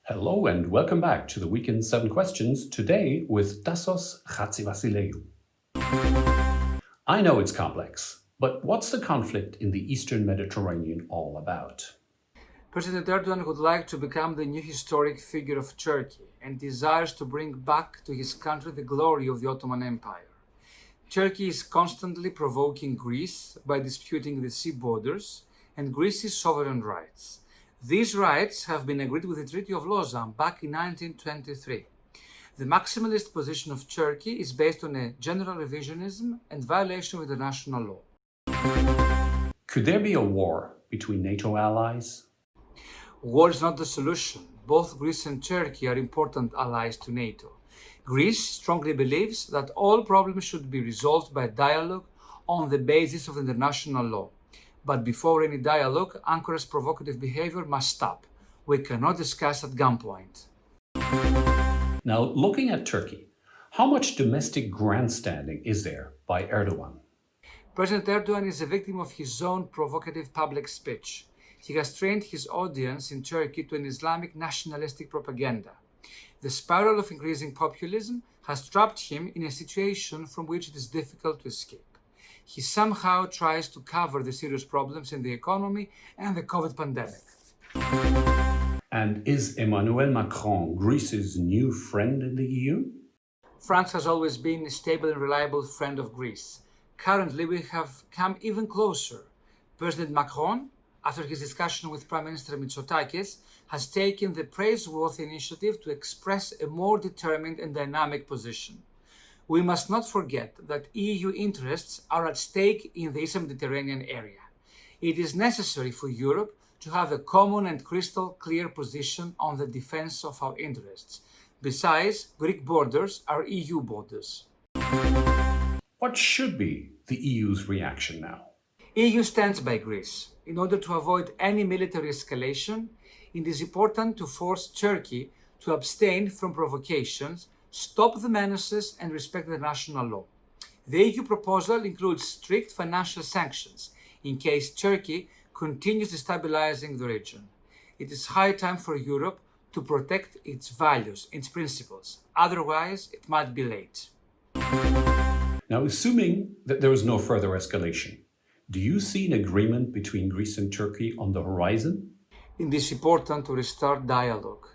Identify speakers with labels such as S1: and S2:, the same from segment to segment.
S1: Hello and welcome back to the Week in 7 Questions, today with Tasos Chatzivasileiou. I know it's complex, but what's the conflict in the Eastern Mediterranean all about?
S2: President Erdogan would like to become the new historic figure of Turkey and desires to bring back to his country the glory of the Ottoman Empire. Turkey is constantly provoking Greece by disputing the sea borders and Greece's sovereign rights. These rights have been agreed with the Treaty of Lausanne back in 1923. The maximalist position of Turkey is based on a general revisionism and violation of international law.
S1: Could there be a war between NATO allies?
S2: War is not the solution. Both Greece and Turkey are important allies to NATO. Greece strongly believes that all problems should be resolved by dialogue on the basis of international law. But before any dialogue, Ankaras' provocative behavior must stop. We cannot discuss at gunpoint.
S1: Now, looking at Turkey, how much domestic grandstanding is there by Erdogan?
S2: President Erdogan is a victim of his own provocative public speech. He has trained his audience in Turkey to an Islamic nationalistic propaganda. The spiral of increasing populism has trapped him in a situation from which it is difficult to escape. He somehow tries to cover the serious problems in the economy and the COVID pandemic.
S1: And is Emmanuel Macron Greece's new friend in the EU?
S2: France has always been a stable and reliable friend of Greece. Currently, we have come even closer. President Macron, after his discussion with Prime Minister Mitsotakis, has taken the praiseworthy initiative to express a more determined and dynamic position. We must not forget that EU interests are at stake in the Eastern Mediterranean area. It is necessary for Europe to have a common and crystal clear position on the defense of our interests. Besides, Greek borders are EU borders.
S1: What should be the EU's reaction now?
S2: EU stands by Greece. In order to avoid any military escalation, it is important to force Turkey to abstain from provocations, stop the menaces, and respect international law. The EU proposal includes strict financial sanctions in case Turkey continues destabilizing the region. It is high time for Europe to protect its values, its principles. Otherwise, it might be late.
S1: Now, assuming that there is no further escalation, do you see an agreement between Greece and Turkey on the horizon?
S2: It is important to restart dialogue.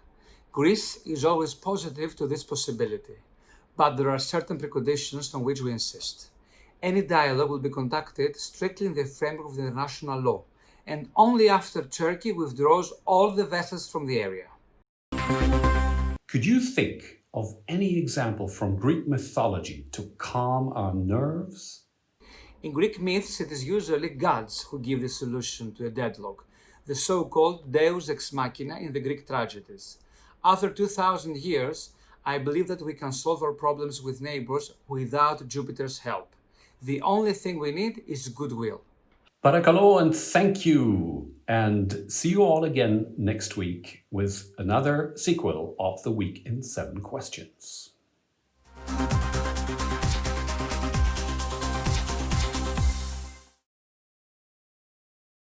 S2: Greece is always positive to this possibility, but there are certain preconditions on which we insist. Any dialogue will be conducted strictly in the framework of the international law, and only after Turkey withdraws all the vessels from the area.
S1: Could you think of any example from Greek mythology to calm our nerves?
S2: In Greek myths, it is usually gods who give the solution to a deadlock, the so-called deus ex machina in the Greek tragedies. After 2000 years, I believe that we can solve our problems with neighbors without Jupiter's help. The only thing we need is goodwill.
S1: Parakalo, and thank you. And see you all again next week with another sequel of the Week in 7 Questions.